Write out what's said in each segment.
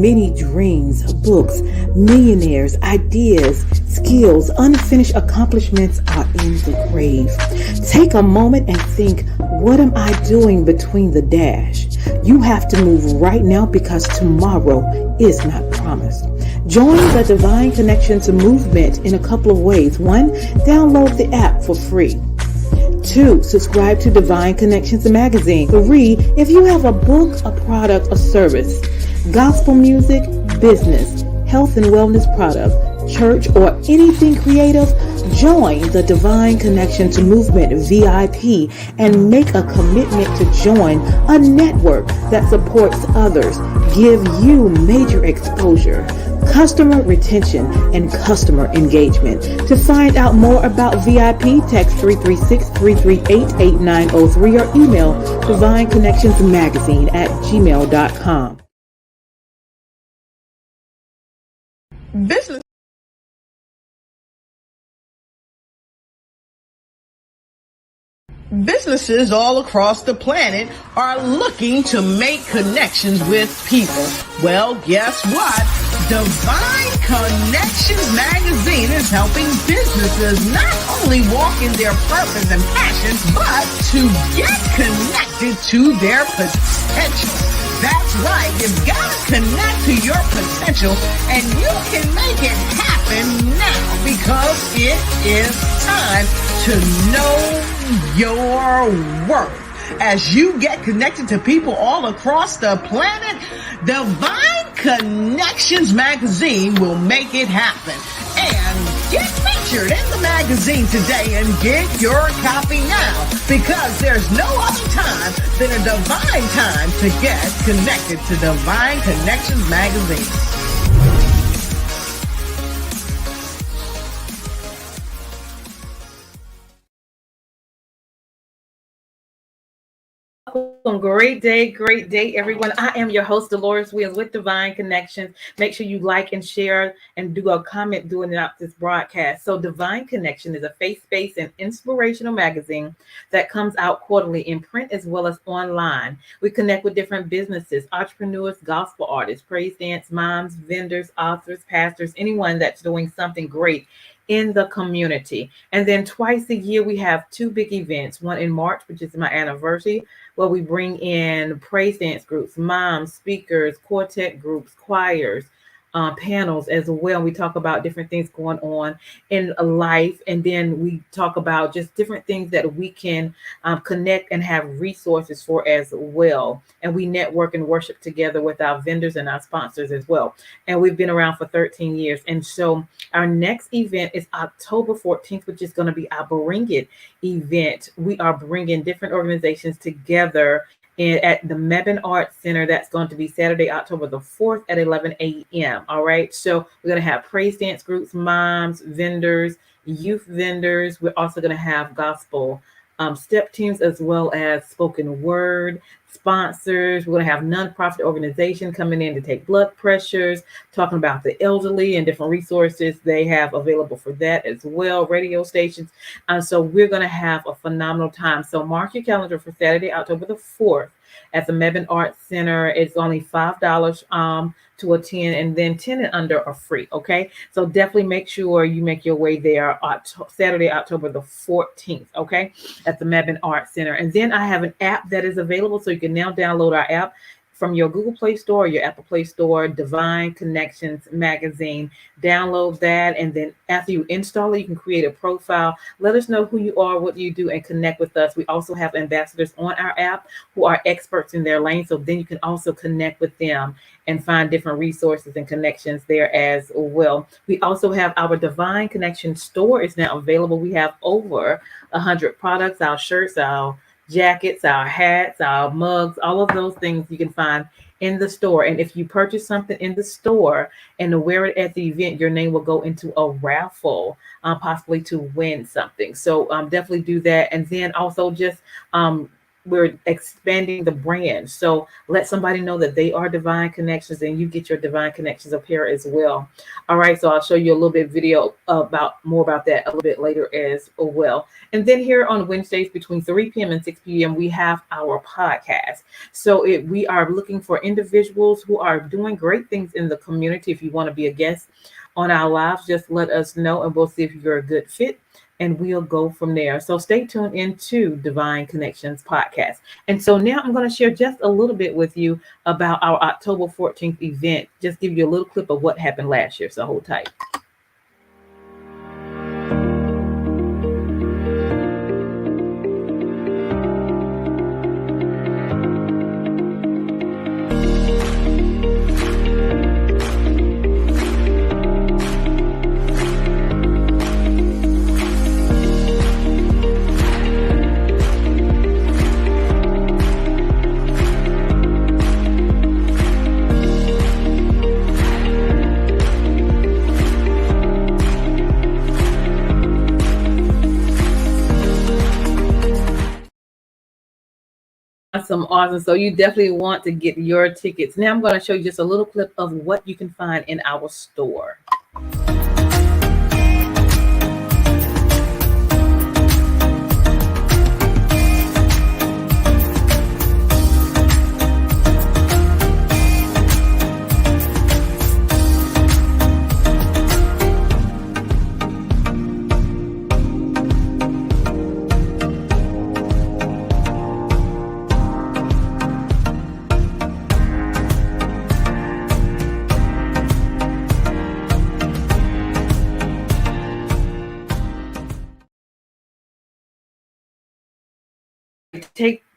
many dreams, books, millionaires, ideas, skills, unfinished accomplishments are in the grave. Take a moment and think, what am I doing between the dash? You have to move right now because tomorrow is not promised. Join the Divine Connections movement in a couple of ways. 1, download the app for free. 2, subscribe to Divine Connections magazine. 3, if you have a book, a product, a service, gospel music, business, health and wellness product, church, or anything creative, join the Divine Connections Movement VIP and make a commitment to join a network that supports others, give you major exposure, customer retention, and customer engagement. To find out more about VIP, text 336-338-8903 or email divineconnectionsmagazine@gmail.com. Businesses all across the planet are looking to make connections with people. Well, guess what? Divine Connections magazine is helping businesses not only walk in their purpose and passion, but to get connected to their potential. That's right. You've got to connect to your potential, and you can make it happen now because it is time to know your worth. As you get connected to people all across the planet, Divine Connections magazine will make it happen. And get featured in the magazine today and get your copy now, because there's no other time than a divine time to get connected to Divine Connections magazine. Great day, everyone. I am your host, Deloris. We are with Divine Connections. Make sure you like and share and do a comment during this broadcast. So Divine Connection is a faith-based and inspirational magazine that comes out quarterly in print as well as online. We connect with different businesses, entrepreneurs, gospel artists, praise dance moms, vendors, authors, pastors, anyone that's doing something great in the community. And then twice a year, we have 2 big events, one in March, which is my anniversary, where we bring in praise dance groups, moms, speakers, quartet groups, choirs, panels as well. We talk about different things going on in life, and then we talk about just different things that we can connect and have resources for as well. And we network and worship together with our vendors and our sponsors as well. And we've been around for 13 years. And so our next event is October 14th, which is going to be our Bring It event. We are bringing different organizations together at the Mebane Arts Center. That's going to be Saturday, October the 4th at 11 a.m. All right. So we're going to have praise dance groups, moms, vendors, youth vendors. We're also going to have gospel step teams as well as spoken word sponsors. We're going to have nonprofit organization coming in to take blood pressures, talking about the elderly and different resources they have available for that as well, radio stations. So we're going to have a phenomenal time. So mark your calendar for Saturday, October the 4th at the Mebane Arts Center. It's only $5 to attend, and then 10 and under are free. Okay, so definitely make sure you make your way there Saturday, October the 14th. Okay, at the Mebane Arts Center. And then I have an app that is available, so you can now download our app from your Google Play Store or your Apple Play Store, Divine Connections magazine. Download that, and then after you install it, you can create a profile. Let us know who you are, what you do, and connect with us. We also have ambassadors on our app who are experts in their lane, so then you can also connect with them and find different resources and connections there as well. We also have our Divine Connection store is now available. We have over 100 products, our shirts, our jackets, our hats, our mugs, all of those things you can find in the store. And if you purchase something in the store and wear it at the event, your name will go into a raffle, possibly to win something. So definitely do that. And then also just we're expanding the brand. So let somebody know that they are Divine Connections, and you get your Divine Connections up here as well. All right, so I'll show you a little bit video about more about that a little bit later as well. And then here on Wednesdays between 3 p.m. and 6 p.m. we have our podcast. So we are looking for individuals who are doing great things in the community. If you want to be a guest on our lives, just let us know and we'll see if you're a good fit, and we'll go from there. So stay tuned into Divine Connections podcast. And so now I'm going to share just a little bit with you about our October 14th event. Just give you a little clip of what happened last year. So hold tight. Awesome. So you definitely want to get your tickets. Now I'm going to show you just a little clip of what you can find in our store.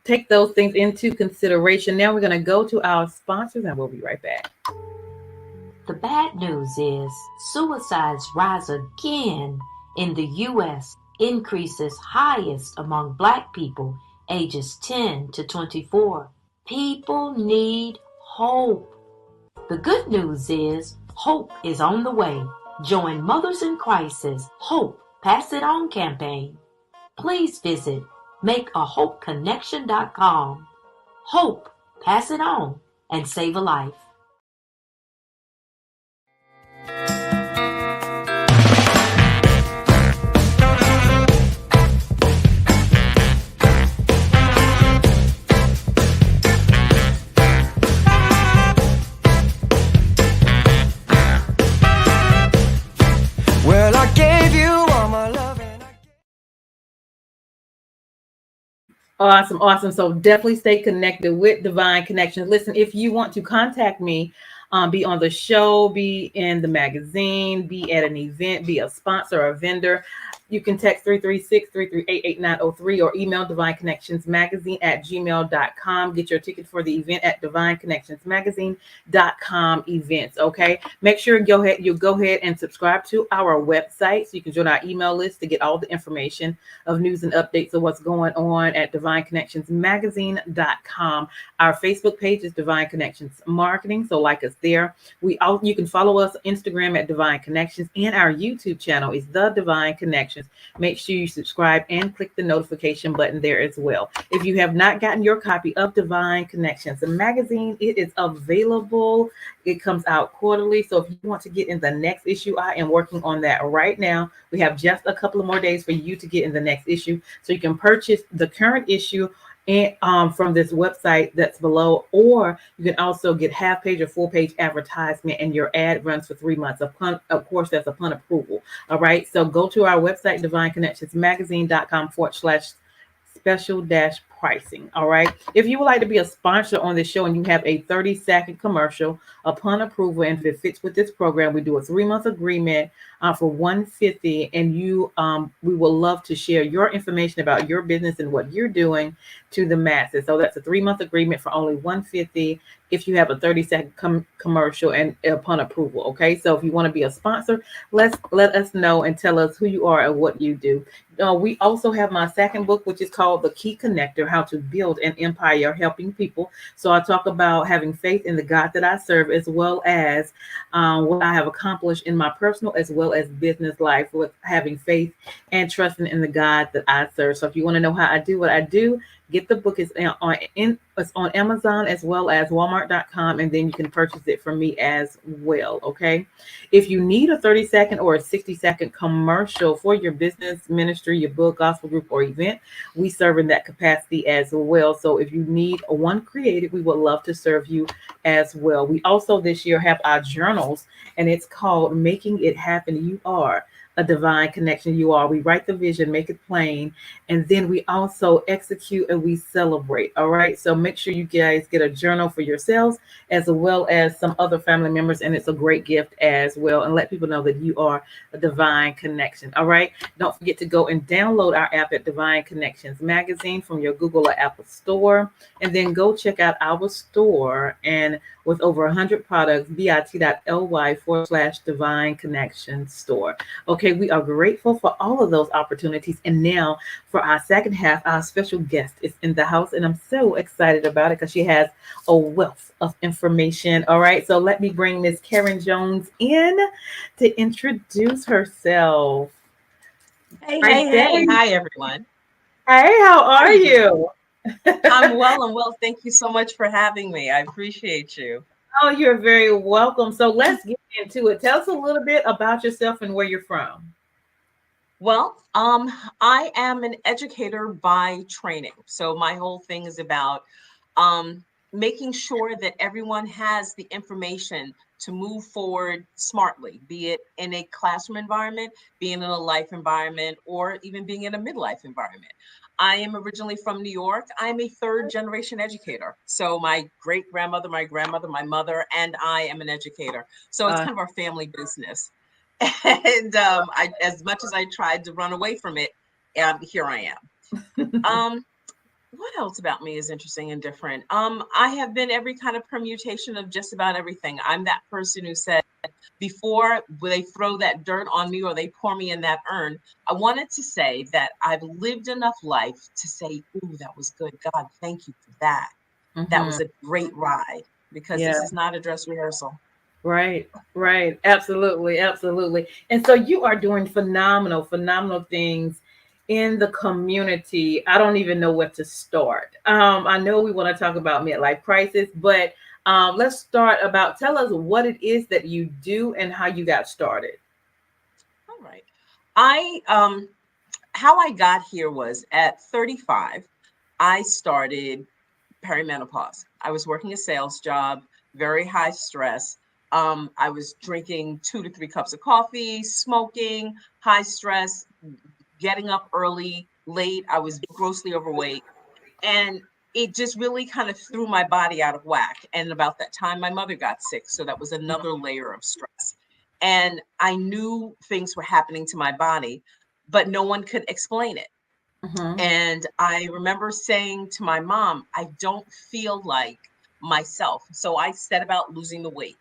Take those things into consideration. Now we're going to go to our sponsors and we'll be right back. The bad news is suicides rise again in the U.S., increases highest among Black people ages 10 to 24. People need hope. The good news is hope is on the way. Join Mothers in Crisis Hope Pass It On campaign. Please visit makeahopeconnection.com. Hope, pass it on, and save a life. Well, I gave you all my love. Awesome. So definitely stay connected with Divine Connections. Listen, if you want to contact me, be on the show, be in the magazine, be at an event, be a sponsor or a vendor, you can text 336-338-8903 or email divineconnectionsmagazine@gmail.com. Get your ticket for the event at divineconnectionsmagazine.com events. Okay. Make sure you go ahead and subscribe to our website so you can join our email list to get all the information of news and updates of what's going on at divineconnectionsmagazine.com. Our Facebook page is Divine Connections Marketing, so like us there. You can follow us on Instagram at Divine Connections, and our YouTube channel is The Divine Connections. Make sure you subscribe and click the notification button there as well. If you have not gotten your copy of Divine Connections, the magazine, it is available. It comes out quarterly. So if you want to get in the next issue, I am working on that right now. We have just a couple of more days for you to get in the next issue. So you can purchase the current issue and from this website that's below, or you can also get half page or full page advertisement, and your ad runs for 3 months. Of course, that's upon approval. All right. So go to our website, divineconnectionsmagazine.com/special-pricing. All right. If you would like to be a sponsor on this show and you have a 30-second commercial upon approval, and if it fits with this program, we do a 3-month agreement for $150, and we will love to share your information about your business and what you're doing to the masses. So that's a 3-month agreement for only $150 if you have a 30-second commercial and upon approval. Okay, so if you want to be a sponsor, let us know and tell us who you are and what you do. We also have my second book, which is called The Key Connector: How to Build an Empire Helping People. So I talk about having faith in the God that I serve, as well as what I have accomplished in my personal as well as business life with having faith and trusting in the God that I serve. So if you want to know how I do what I do, Get the book. It's on Amazon as well as Walmart.com, and then you can purchase it from me as well. Okay. If you need a 30-second or a 60-second commercial for your business, ministry, your book, gospel group, or event, we serve in that capacity as well. So if you need one created, we would love to serve you as well. We also this year have our journals, and it's called Making It Happen. You are a divine connection. You are. We write the vision, make it plain, and then we also execute and we celebrate. All right. So make sure you guys get a journal for yourselves as well as some other family members, and it's a great gift as well. And let people know that you are a divine connection. All right. Don't forget to go and download our app at Divine Connections Magazine from your Google or Apple store, and then go check out our store. And with over 100 products, bit.ly/Divine Connection Store. Okay, we are grateful for all of those opportunities. And now for our second half, our special guest is in the house, and I'm so excited about it because she has a wealth of information. All right, so let me bring Miss Karen Jones in to introduce herself. Hey, Right hey, there. hey. Hi, everyone. Hey, how How are are you doing? you? I'm well. I'm well. Thank you so much for having me. I appreciate you. Oh, you're very welcome. So let's get into it. Tell us a little bit about yourself and where you're from. Well, I am an educator by training. So my whole thing is about um, making sure that everyone has the information to move forward smartly, be it in a classroom environment, being in a life environment, or even being in a midlife environment. I am originally from New York. I'm a third generation educator. So my great grandmother, my grandmother, my mother, and I am an educator. So it's Uh, kind of our family business. And as much as I tried to run away from it, here I am. Um, what else about me is interesting and different? I have been every kind of permutation of just about everything. I'm that person who said before they throw that dirt on me or they pour me in that urn, I wanted to say that I've lived enough life to say, ooh, that was good. God, thank you for that. That mhm. was a great ride because Yeah. this is not a dress rehearsal. Right, right. Absolutely, absolutely. And so you are doing phenomenal, phenomenal things in the community. I don't even know where to start. I know we want to talk about midlife crisis, but let's start about tell us what it is that you do and how you got started. All right. I how I got here was at 35, I started perimenopause. I was working a sales job, very high stress. I was drinking 2 to 3 cups of coffee, smoking, high stress, getting up early, late. I was grossly overweight. And it just really kind of threw my body out of whack. And about that time, my mother got sick. So that was another layer of stress. And I knew things were happening to my body, but no one could explain it. Mm-hmm. And I remember saying to my mom, I don't feel like myself. So I set about losing the weight.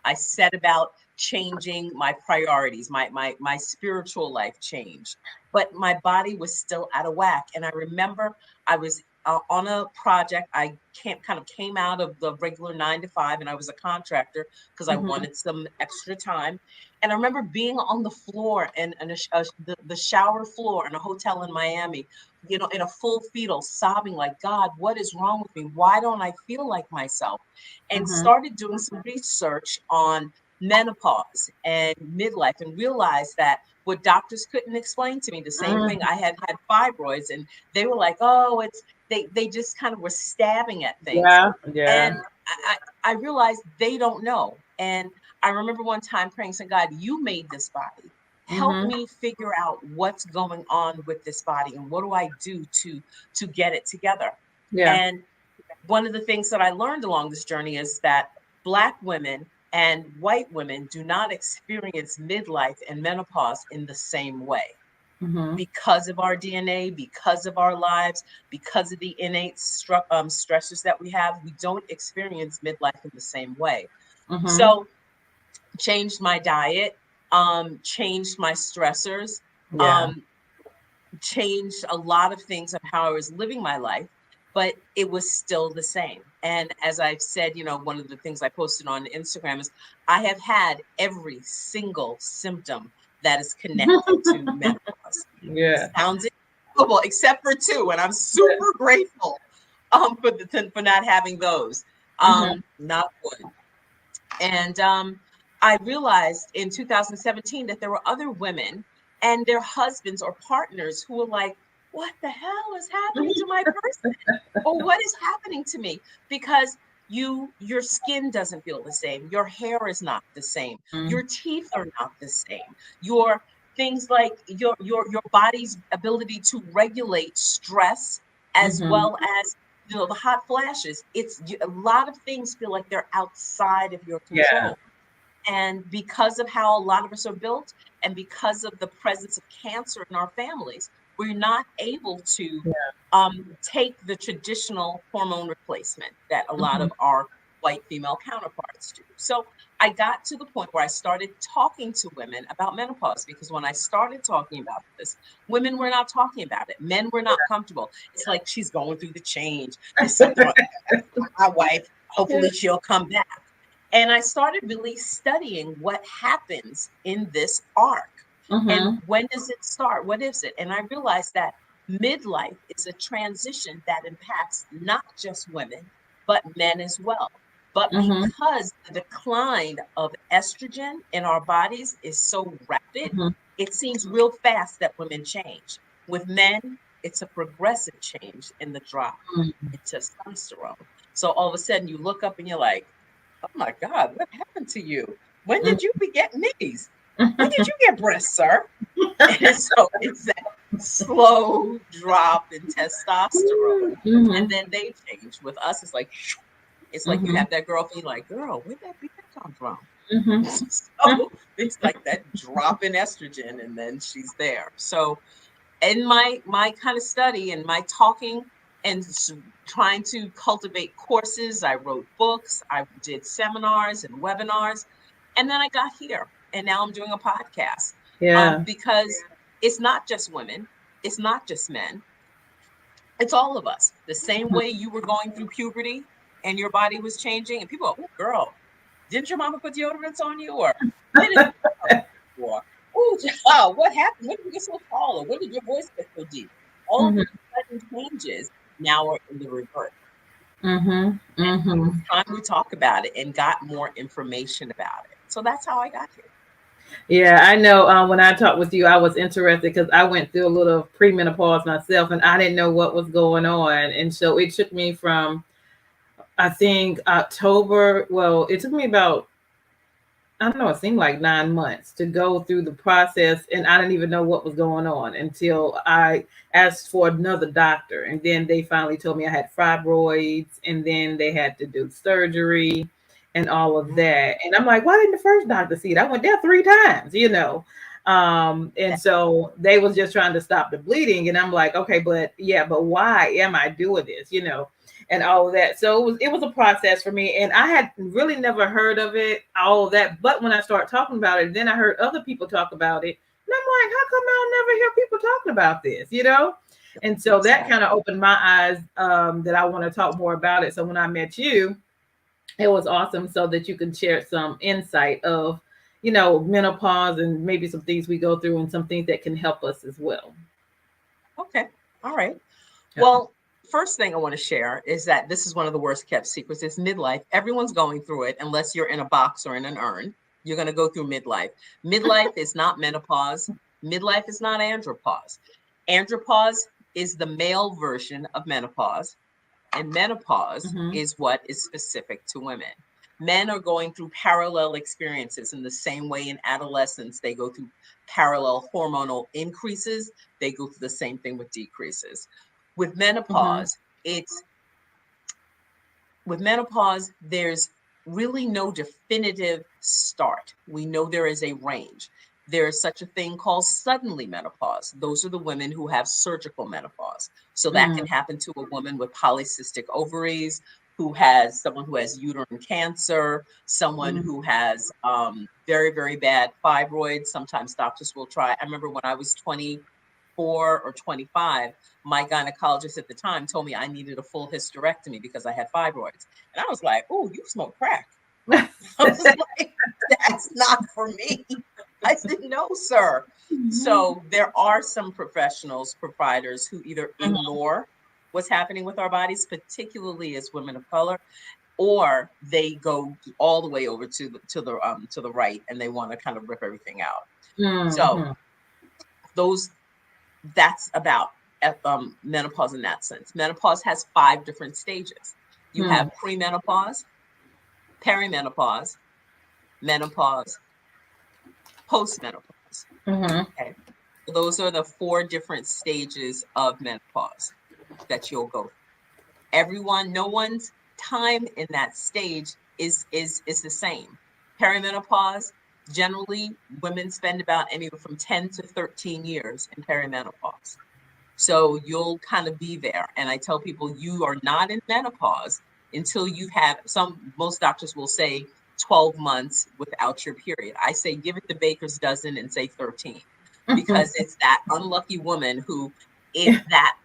I set about changing my priorities, my spiritual life changed. But my body was still out of whack. And I remember I was on a project. I kind of came out of the regular 9 to 5, and I was a contractor because I Mm-hmm. wanted some extra time. And I remember being on the floor and the shower floor in a hotel in Miami, in a full fetal, sobbing like, God, what is wrong with me? Why don't I feel like myself? And Mm-hmm. started doing some research on menopause and midlife and realized that what doctors couldn't explain to me, the same thing, I had fibroids, and they were like, oh, they just kind of were stabbing at things. Yeah, yeah. And I realized they don't know. And I remember one time praying, saying, God, you made this body. Help Mm-hmm. me figure out what's going on with this body and what do I do to get it together. Yeah. And one of the things that I learned along this journey is that Black women and white women do not experience midlife and menopause in the same way Mm-hmm. because of our DNA, because of our lives, because of the innate stressors that we have. We don't experience midlife in the same way. Mm-hmm. So changed my diet, changed my stressors, Yeah. um, changed a lot of things of how I was living my life, but it was still the same. And as I've said, one of the things I posted on Instagram is I have had every single symptom that is connected to menopause. Yeah. Sounds available except for two, and I'm super grateful for not having those. Not one. And I realized in 2017 that there were other women and their husbands or partners who were like, what the hell is happening to my person? Or what is happening to me? Because your skin doesn't feel the same. Your hair is not the same. Your teeth are not the same. Your things like your body's ability to regulate stress as well as the hot flashes. It's a lot of things feel like they're outside of your Yeah. control. And because of how a lot of us are built, and because of the presence of cancer in our families, we're not able to take the traditional hormone replacement that a lot of our white female counterparts do. So I got to the point where I started talking to women about menopause, because when I started talking about this, women were not talking about it. Men were not comfortable. It's like, she's going through the change. There's something wrong with my wife. Hopefully she'll come back. And I started really studying what happens in this arc. And when does it start? What is it? And I realized that midlife is a transition that impacts not just women, but men as well. But because the decline of estrogen in our bodies is so rapid, it seems real fast that women change. With men, it's a progressive change in the drop in testosterone. So all of a sudden you look up and you're like, oh my God, what happened to you? When did you beget knees? When did you get breasts, sir? And so it's that slow drop in testosterone. And then they change. With us, it's like you have that girl feel like, girl, where'd that beard come from? So it's like that drop in estrogen, and then she's there. So in my kind of study and my talking and trying to cultivate courses, I wrote books, I did seminars and webinars, and then I got here, and now I'm doing a podcast. Because it's not just women, it's not just men, it's all of us. The same way you were going through puberty and your body was changing, and people are, oh, girl, didn't your mama put deodorants on you? Or when did oh, child, what happened? When did you get so tall? Or when did your voice get so deep? All of the sudden changes now are in the reverse. And it's time we talk about it and got more information about it. So that's how I got here. Yeah, I know. When I talked with you, I was interested because I went through a little premenopause myself, and I didn't know what was going on. And so it took me from, I think, October. Well, it took me about, I don't know, it seemed like 9 months to go through the process, and I didn't even know what was going on until I asked for another doctor. And then they finally told me I had fibroids, and then they had to do surgery and all of that. And I'm like, why didn't the first doctor see it? I went there 3 times. And so they was just trying to stop the bleeding. And I'm like, okay, but why am I doing this? And all of that. So it was a process for me. And I had really never heard of it, all of that. But when I started talking about it, then I heard other people talk about it. And I'm like, how come I'll never hear people talking about this? And so that kind of opened my eyes that I want to talk more about it. So when I met you, it was awesome so that you could share some insight of, menopause and maybe some things we go through and some things that can help us as well. Okay. All right. Well, first thing I want to share is that this is one of the worst kept secrets. It's midlife. Everyone's going through it unless you're in a box or in an urn. You're going to go through midlife. Midlife is not menopause. Midlife is not andropause. Andropause is the male version of menopause. And menopause is what is specific to women. Men are going through parallel experiences in the same way in adolescence. They go through parallel hormonal increases. They go through the same thing with decreases. With menopause, there's really no definitive start. We know there is a range. There is such a thing called suddenly menopause. Those are the women who have surgical menopause. So that can happen to a woman with polycystic ovaries, someone who has uterine cancer, someone who has very, very bad fibroids. Sometimes doctors will try. I remember when I was 24 or 25, my gynecologist at the time told me I needed a full hysterectomy because I had fibroids. And I was like, oh, you smoke crack. I was like, that's not for me. I said, no, sir. So there are some professionals, providers who either ignore what's happening with our bodies, particularly as women of color, or they go all the way over to the right and they want to kind of rip everything out. So Mhm. those that's about menopause in that sense. Menopause has 5 different stages. You have Mhm. premenopause, perimenopause, menopause, postmenopause. Mhm. Okay. Those are the 4 different stages of menopause that you'll go through. Everyone, no one's time in that stage is the same. Perimenopause, generally women spend about anywhere from 10 to 13 years in perimenopause. So you'll kind of be there. And I tell people you are not in menopause until you have most doctors will say 12 months without your period. I say give it the baker's dozen and say 13, because it's that unlucky woman who in that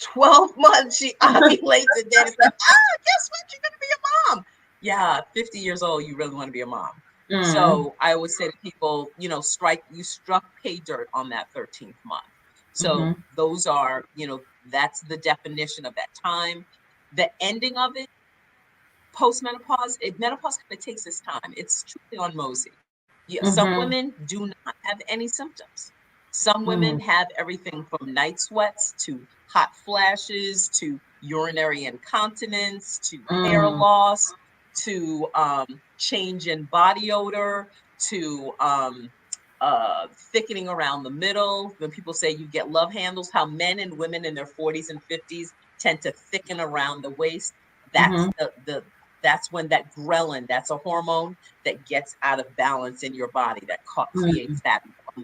12 months she ovulates and then it's like, guess what? You're gonna be a mom. Yeah, 50 years old, you really want to be a mom. Mhm. So I always say to people, you struck pay dirt on that 13th month. So Mhm. those are, that's the definition of that time. The ending of it, postmenopause, menopause kind of takes its time. It's truly on Mosey. Yeah, some Mhm. women do not have any symptoms. Some women Mhm. have everything from night sweats to hot flashes to urinary incontinence to hair Mhm. loss to change in body odor to thickening around the middle. When people say you get love handles, how men and women in their 40s and 50s tend to thicken around the waist. That's Mhm. that's when that ghrelin, that's a hormone that gets out of balance in your body that creates that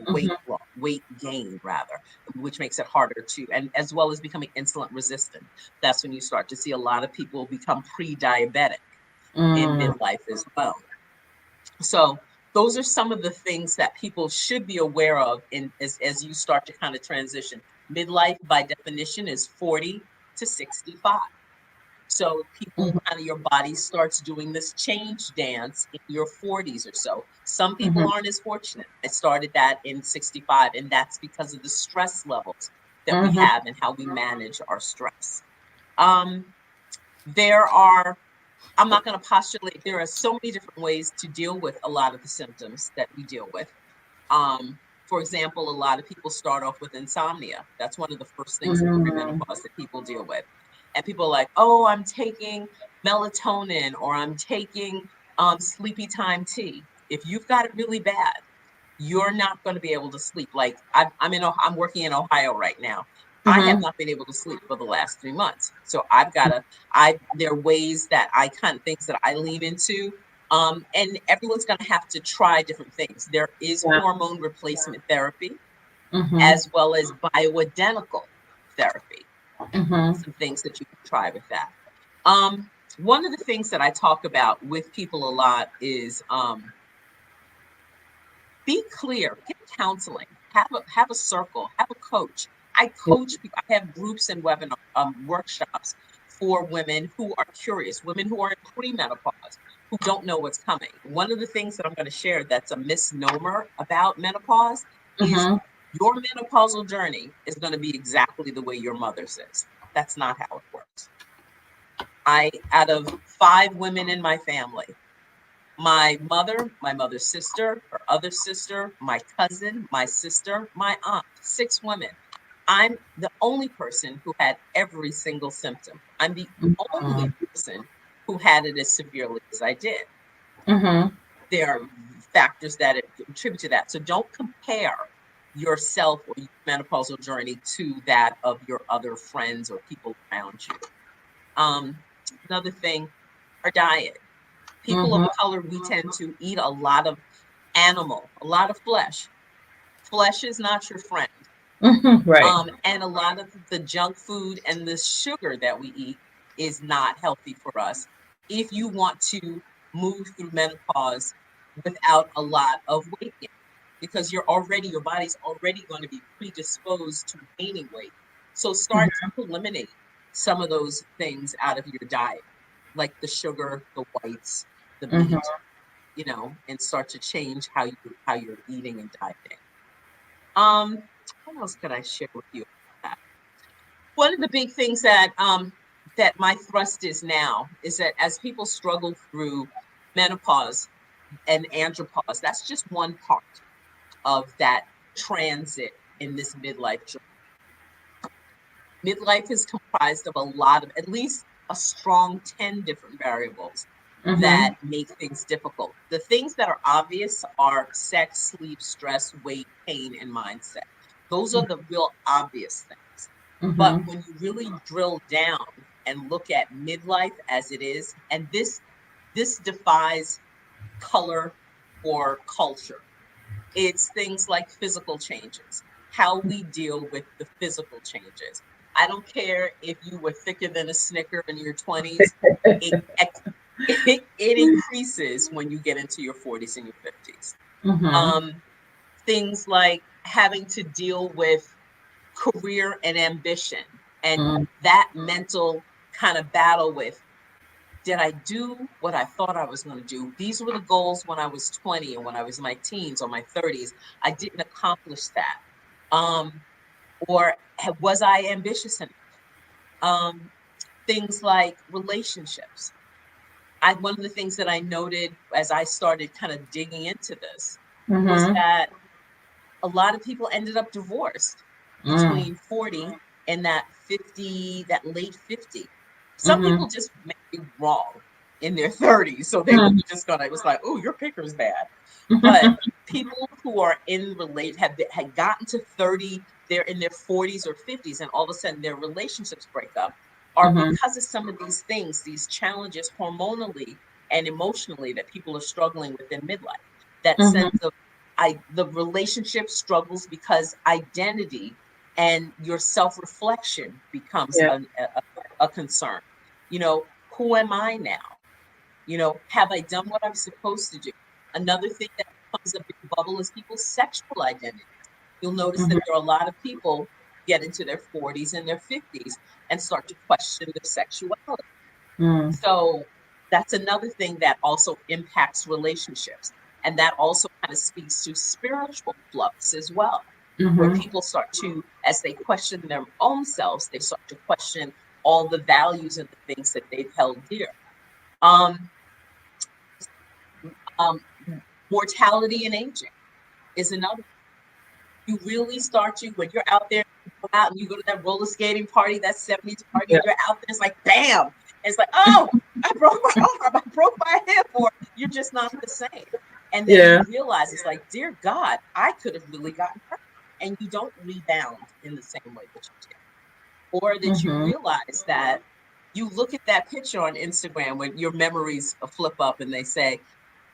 weight Mhm. loss, weight gain rather, which makes it harder to, and as well as becoming insulin resistant. That's when you start to see a lot of people become pre-diabetic in Mhm. midlife as well. So those are some of the things that people should be aware of as you start to kind of transition. Midlife by definition is 40 to 65. So people Mhm. kind of your body starts doing this change dance in your 40s or so. Some people Mhm. aren't as fortunate. I started that in 65, and that's because of the stress levels that we Mhm. have and how we manage our stress. Um, there are, I'm not going to postulate, there are so many different ways to deal with a lot of the symptoms that we deal with. For example, a lot of people start off with insomnia. That's one of the first things in Mhm. premenopause that people deal with. And people are like, oh, I'm taking melatonin or I'm taking sleepy time tea. If you've got it really bad, you're not going to be able to sleep. Like I'm working in Ohio right now. I have Mhm. not been able to sleep for the last 3 months. So there are ways that things that I lean into. And everyone's going to have to try different things. There is Yeah. hormone replacement therapy Mhm. as well as bioidentical therapy. Mhm. Some things that you can try with that. One of the things that I talk about with people a lot is be clear, get counseling, have a circle, have a coach. I Yeah. coach people. I have groups and webinar workshops for women who are curious, women who are in premenopause, who don't know what's coming. One of the things that I'm going to share that's a misnomer about menopause is Mhm. your menopausal journey is going to be exactly the way your mother's is. That's not how it works. Out of 5 women in my family, my mother, my mother's sister, her other sister, my cousin, my sister, my aunt, 6 women. I'm the only person who had every single symptom. I'm the only Mhm. person who had it as severely as I did. Mhm. There are factors that contribute to that. So don't compare yourself or your menopausal journey to that of your other friends or people around you. Um, Another thing, our diet. People of Mhm. color, we tend to eat a lot of animal, a lot of flesh. Flesh is not your friend. Mhm. Right. And a lot of the junk food and the sugar that we eat is not healthy for us if you want to move through menopause without a lot of weight gain, because your body's already going to be predisposed to gaining weight. So start to eliminate some of those things out of your diet, like the sugar, the whites, the Mhm. meat. and start to change how you're eating and dieting. What else could I share with you about that? One of the big things that my thrust is now is that as people struggle through menopause and andropause, that's just one part of that transit in this midlife journey. Midlife is comprised of a lot of, at least a strong 10 different variables that make things difficult. The things that are obvious are sex, sleep, stress, weight, pain, and mindset. Those are the real obvious things. But when you really drill down and look at midlife as it is, and this defies color or culture. It's things like physical changes, how we deal with the physical changes. I don't care if you were thicker than a Snicker in your 20s, it, it increases when you get into your 40s and your 50s. Things like having to deal with career and ambition and that mental kind of battle with, did I do what I thought I was going to do? These were the goals when I was 20 and when I was in my teens or my 30s. I didn't accomplish that. Or was I ambitious enough? Things like relationships. One of the things that I noted as I started kind of digging into this was that a lot of people ended up divorced between 40 and that late 50. Some people just married wrong in their 30s. So they were just it was like, oh, your picker's bad. But people who are had gotten to 30, they're in their 40s or 50s, and all of a sudden their relationships break up, are because of some of these things, these challenges hormonally and emotionally that people are struggling with in midlife. That sense of the relationship struggles because identity and your self-reflection becomes a concern. Who am I now? Have I done what I'm supposed to do? Another thing that becomes a big bubble is people's sexual identity. You'll notice that there are a lot of people get into their 40s and their 50s and start to question their sexuality. So that's another thing that also impacts relationships. And that also kind of speaks to spiritual flux as well, where people start to, as they question their own selves, they start to question all the values and the things that they've held dear. Mortality and aging is another. You really start to, when you're out there, you go out and you go to that roller skating party, that 70s party, and you're out there, it's like, bam! And it's like, oh, I broke my arm, I broke my hip, or you're just not the same. And then you realize, it's like, dear God, I could have really gotten hurt. And you don't rebound in the same way that you did. Or that you realize that you look at that picture on Instagram when your memories flip up and they say,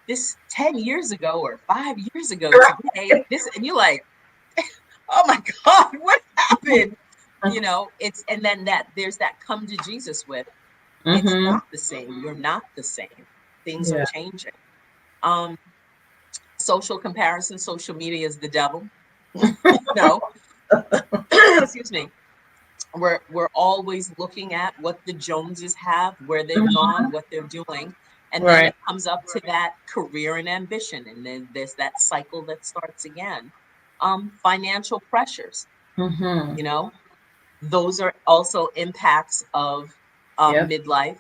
this 10 years ago or 5 years ago today, this, and you're like, oh my God, what happened? It's, and then there's that come to Jesus with, it's not the same. You're not the same. Things are changing. Social comparison, social media is the devil. Excuse me. We're always looking at what the Joneses have, where they've gone, what they're doing. And then it comes up to that career and ambition. And then there's that cycle that starts again. Financial pressures, those are also impacts of midlife.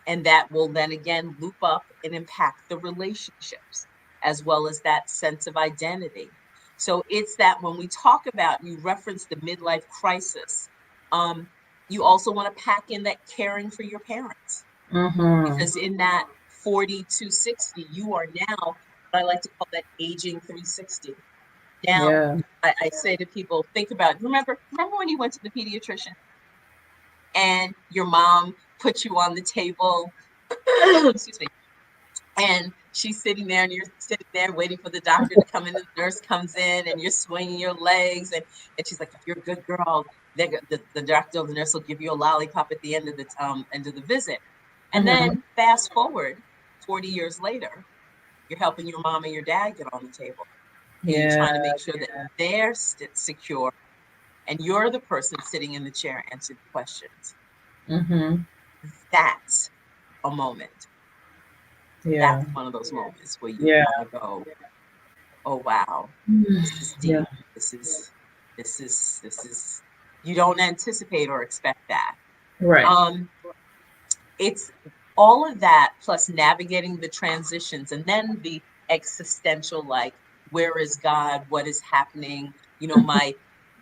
And that will then again loop up and impact the relationships, as well as that sense of identity. So it's that when we talk about, you reference the midlife crisis, you also want to pack in that caring for your parents. Because in that 40 to 60, you are now what I like to call that aging 360. Now, I say to people, think about, remember when you went to the pediatrician and your mom put you on the table, excuse me, and she's sitting there and you're sitting there waiting for the doctor to come in, the nurse comes in and you're swinging your legs and she's like, if you're a good girl, the doctor or the nurse will give you a lollipop at the end of the visit. And then fast forward 40 years later, you're helping your mom and your dad get on the table. And you're trying to make sure that they're secure and you're the person sitting in the chair answering questions. That's a moment. Yeah. That's one of those moments where you Yeah. kind of go, oh wow, Mm. this is Yeah. deep. This is you don't anticipate or expect that. Right. Um, it's all of that plus navigating the transitions and then the existential, like, where is God? What is happening? My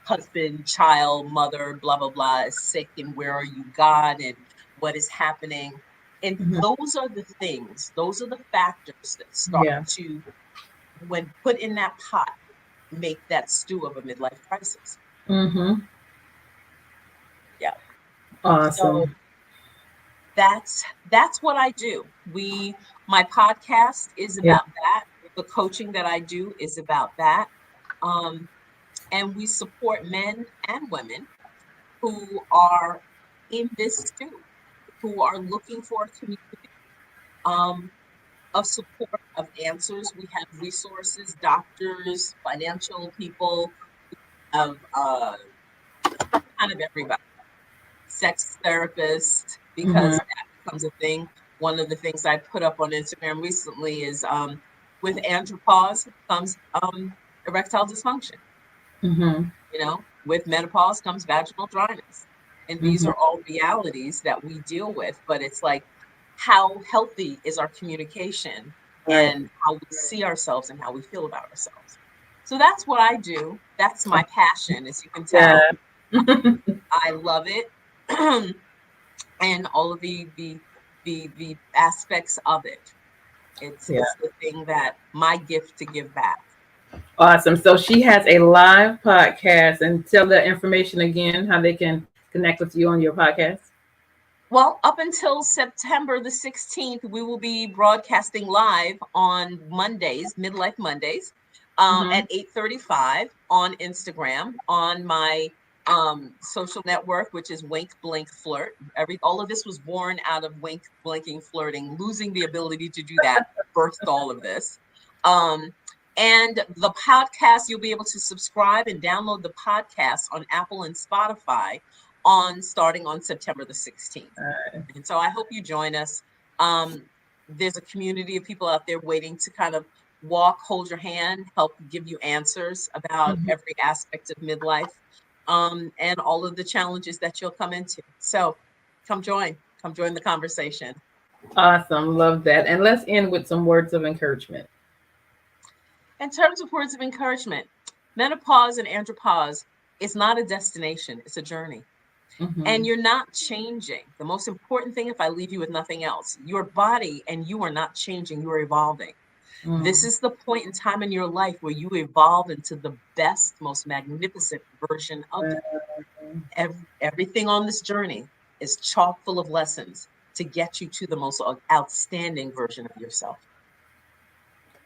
husband, child, mother, blah, blah, blah, is sick, and where are you, God? And what is happening? And Mhm. those are the things, those are the factors that start Yeah. to, when put in that pot, make that stew of a midlife crisis. Mm-hmm. Yeah. So Awesome. that's what I do. My podcast is Yeah. about that. The coaching that I do is about that. Um, and we support men and women who are in this too, who are looking for a community um, of support, of answers. We have resources, doctors, financial people, of kind of everybody, sex therapists, Mm-hmm. because that becomes a thing. One of the things I put up on Instagram recently is with andropause comes erectile dysfunction. Mm-hmm. With menopause comes vaginal dryness. And these Mm-hmm. are all realities that we deal with, but it's like, how healthy is our communication Right. and how we see ourselves and how we feel about ourselves. So that's what I do. That's my passion, as you can Yeah. tell. I love it. And all of the aspects of it. It's Yeah. it's the thing that my gift to give back. Awesome. So she has a live podcast, and tell the information again how they can connect with you on your podcast. Well, up until September the 16th, we will be broadcasting live on Mondays, Midlife Mondays, Mm-hmm. at 8:35 on Instagram, on my social network, which is Wink Blink Flirt. All of this was born out of wink, blinking, flirting. Losing the ability to do that birthed all of this. Um, and the podcast, you'll be able to subscribe and download the podcast on Apple and Spotify starting on September the 16th. And so I hope you join us. Um, there's a community of people out there waiting to kind of hold your hand, help give you answers about Mm-hmm. every aspect of midlife, and all of the challenges that you'll come into. So come join the conversation. Awesome. Love that. And let's end with some words of encouragement. In terms of words of encouragement, menopause and andropause is not a destination, it's a journey. Mm-hmm. And you're not changing. The most important thing, if I leave you with nothing else, your body and you are not changing, you're evolving. This Mm. is the point in time in your life where you evolve into the best, most magnificent version of you. Everything on this journey is chock full of lessons to get you to the most outstanding version of yourself.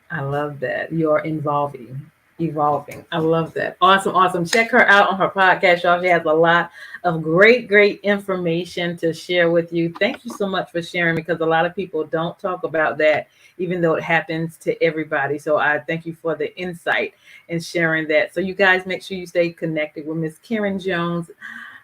I love that. You're involving, evolving. I love that. Awesome, awesome. Check her out on her podcast, y'all. She has a lot of great, great information to share with you. Thank you so much for sharing, because a lot of people don't talk about that, even though it happens to everybody. So I thank you for the insight and sharing that. So you guys make sure you stay connected with Miss Karen Jones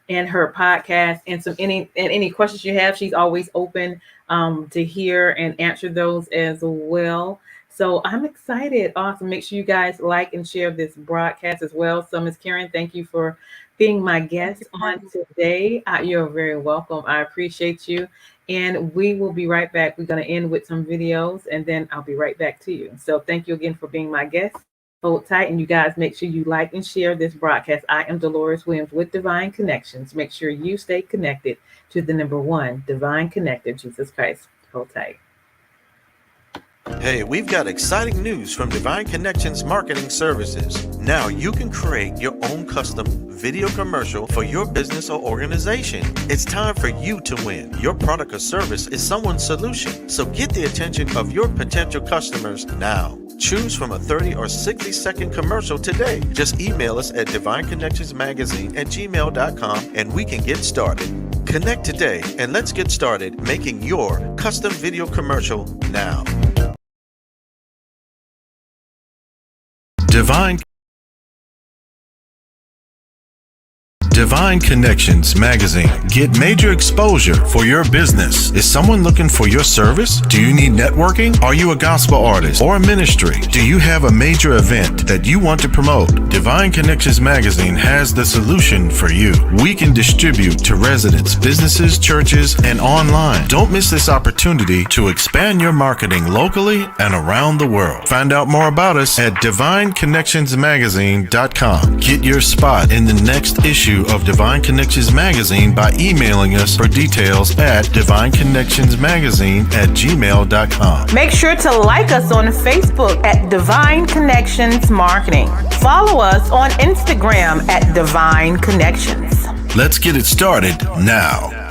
and her podcast, and any questions you have. She's always open to hear and answer those as well. So I'm excited. Awesome. Make sure you guys like and share this broadcast as well. So Miss Karen, thank you for being my Thank guest you for on having me. today. You're very welcome. I appreciate you. And we will be right back. We're going to end with some videos, and then I'll be right back to you. So thank you again for being my guest. Hold tight, and you guys make sure you like and share this broadcast. I am Deloris Williams with Divine Connections. Make sure you stay connected to the number one, Divine Connected, Jesus Christ. Hold tight. Hey, we've got exciting news from Divine Connections Marketing Services. Now you can create your own custom video commercial for your business or organization. It's time for you to win. Your product or service is someone's solution. So get the attention of your potential customers now. Choose from a 30 or 60-second commercial today. Just email us at divineconnectionsmagazine@gmail.com and we can get started. Connect today and let's get started making your custom video commercial now. Divine Connections magazine. Get major exposure for your business. Is someone looking for your service? Do you need networking? Are you a gospel artist or a ministry? Do you have a major event that you want to promote? Divine Connections magazine has the solution for you. We can distribute to residents, businesses, churches, and online. Don't miss this opportunity to expand your marketing locally and around the world. Find out more about us at divineconnectionsmagazine.com. Get your spot in the next issue of Divine Connections magazine by emailing us for details at divineconnectionsmagazine@gmail.com. Make sure to like us on Facebook at Divine Connections Marketing. Follow us on Instagram at Divine Connections. Let's get it started now.